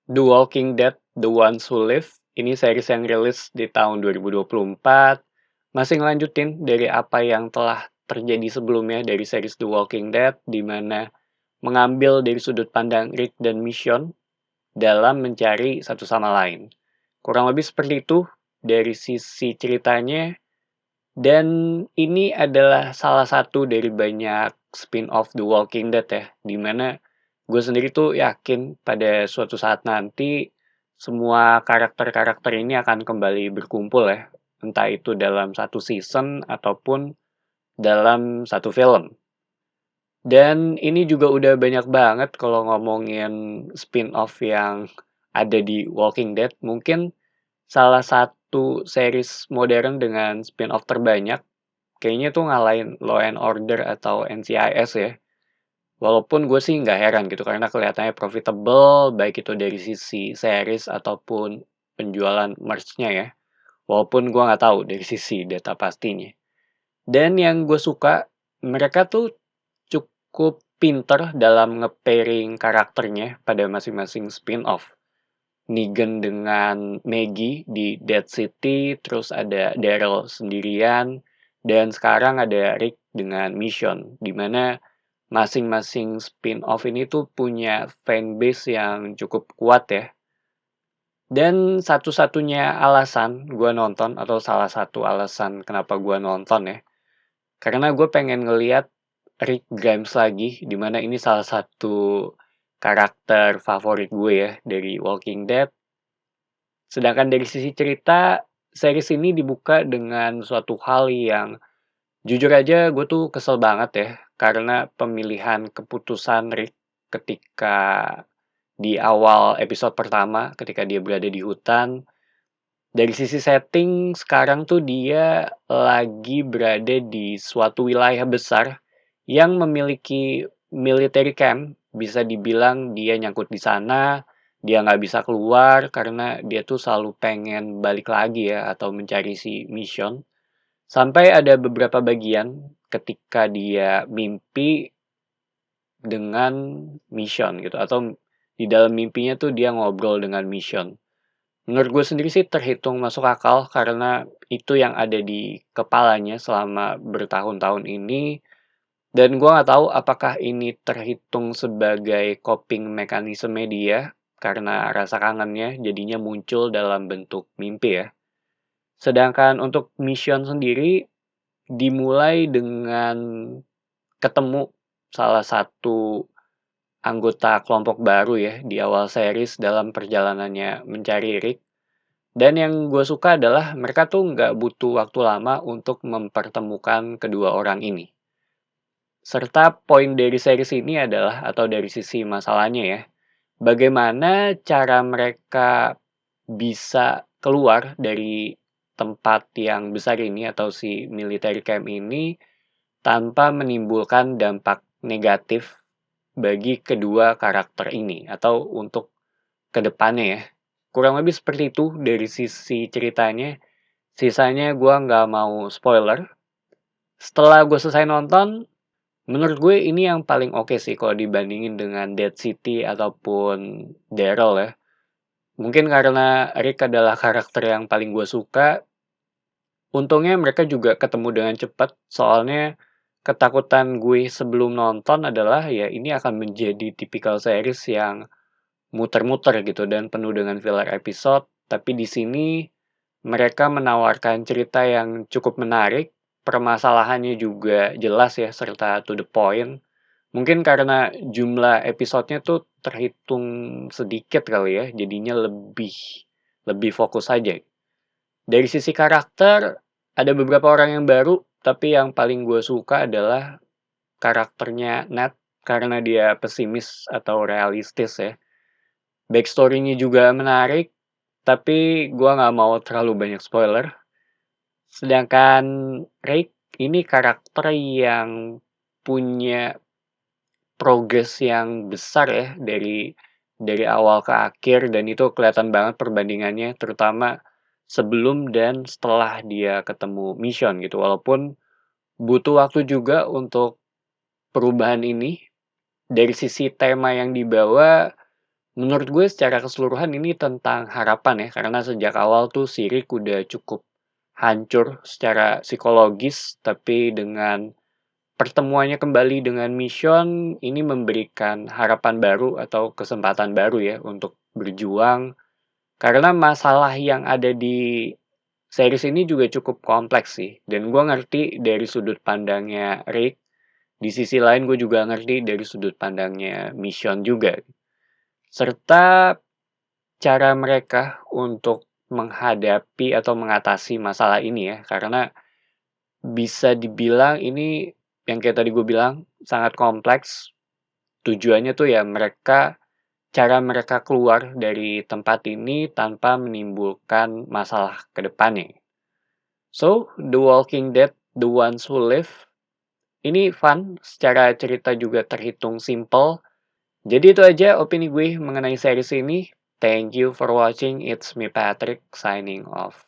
The Walking Dead: The Ones Who Live, ini series yang rilis di tahun 2024, masih ngelanjutin dari apa yang telah terjadi sebelumnya dari series The Walking Dead, di mana mengambil dari sudut pandang Rick dan Michonne dalam mencari satu sama lain. Kurang lebih seperti itu dari sisi ceritanya, dan ini adalah salah satu dari banyak spin-off The Walking Dead ya, di mana gue sendiri tuh yakin pada suatu saat nanti semua karakter-karakter ini akan kembali berkumpul ya, entah itu dalam satu season ataupun dalam satu film. Dan ini juga udah banyak banget kalau ngomongin spin-off yang ada di Walking Dead. Mungkin salah satu series modern dengan spin-off terbanyak, kayaknya tuh ngalahin Law and Order atau NCIS ya. Walaupun gue sih nggak heran gitu, karena kelihatannya profitable, baik itu dari sisi series ataupun penjualan merch-nya ya. Walaupun gue nggak tahu dari sisi data pastinya. Dan yang gue suka, mereka tuh cukup pinter dalam nge-pairing karakternya pada masing-masing spin-off. Negan dengan Maggie di Dead City, terus ada Daryl sendirian, dan sekarang ada Rick dengan Michonne, di mana masing-masing spin-off ini tuh punya fanbase yang cukup kuat ya. Dan satu-satunya alasan gue nonton, atau salah satu alasan kenapa gue nonton ya, karena gue pengen ngeliat Rick Grimes lagi, di mana ini salah satu karakter favorit gue ya dari Walking Dead. Sedangkan dari sisi cerita, series ini dibuka dengan suatu hal yang jujur aja gue tuh kesel banget ya, karena pemilihan keputusan Rick ketika di awal episode pertama, ketika dia berada di hutan. Dari sisi setting, sekarang tuh dia lagi berada di suatu wilayah besar yang memiliki military camp. Bisa dibilang dia nyangkut di sana, dia nggak bisa keluar karena dia tuh selalu pengen balik lagi ya, atau mencari si mission. Sampai ada beberapa bagian ketika dia mimpi dengan mission gitu, atau di dalam mimpinya tuh dia ngobrol dengan mission. Menurut gue sendiri sih terhitung masuk akal, karena itu yang ada di kepalanya selama bertahun-tahun ini. Dan gue nggak tahu apakah ini terhitung sebagai coping mechanism dia, karena rasa kangennya jadinya muncul dalam bentuk mimpi ya. Sedangkan untuk mission sendiri dimulai dengan ketemu salah satu anggota kelompok baru ya di awal series dalam perjalanannya mencari Rick. Dan yang gue suka adalah mereka tuh nggak butuh waktu lama untuk mempertemukan kedua orang ini. Serta poin dari series ini adalah, atau dari sisi masalahnya ya, bagaimana cara mereka bisa keluar dari tempat yang besar ini atau si military camp ini tanpa menimbulkan dampak negatif bagi kedua karakter ini atau untuk kedepannya ya. Kurang lebih seperti itu dari sisi ceritanya. Sisanya gue nggak mau spoiler. Setelah gue selesai nonton, menurut gue ini yang paling oke sih kalau dibandingin dengan Dead City ataupun Daryl ya. Mungkin karena Rick adalah karakter yang paling gue suka. Untungnya mereka juga ketemu dengan cepat. Soalnya ketakutan gue sebelum nonton adalah ya ini akan menjadi tipikal series yang muter-muter gitu dan penuh dengan filler episode. Tapi di sini mereka menawarkan cerita yang cukup menarik, permasalahannya juga jelas ya, serta to the point. Mungkin karena jumlah episodenya tuh terhitung sedikit kali ya, jadinya lebih lebih fokus aja. Dari sisi karakter, ada beberapa orang yang baru, tapi yang paling gue suka adalah karakternya Nat, karena dia pesimis atau realistis ya. Backstory-nya juga menarik, tapi gue nggak mau terlalu banyak spoiler. Sedangkan Rick ini karakter yang punya progres yang besar ya dari awal ke akhir, dan itu kelihatan banget perbandingannya, terutama sebelum dan setelah dia ketemu Mission gitu. Walaupun butuh waktu juga untuk perubahan ini. Dari sisi tema yang dibawa, Menurut gue secara keseluruhan ini tentang harapan ya, karena sejak awal tuh si Rick udah cukup hancur secara psikologis, tapi dengan pertemuannya kembali dengan Michonne, ini memberikan harapan baru atau kesempatan baru ya untuk berjuang. Karena masalah yang ada di series ini juga cukup kompleks sih, dan gue ngerti dari sudut pandangnya Rick, di sisi lain gue juga ngerti dari sudut pandangnya Michonne juga. Serta cara mereka untuk menghadapi atau mengatasi masalah ini ya, karena bisa dibilang ini yang kayak tadi gue bilang sangat kompleks. Tujuannya tuh ya cara mereka keluar dari tempat ini tanpa menimbulkan masalah ke depannya. So, The Walking Dead, The Ones Who Live, ini fun, secara cerita juga terhitung simple. Jadi itu aja opini gue mengenai series ini. Thank you for watching. It's me Patrick signing off.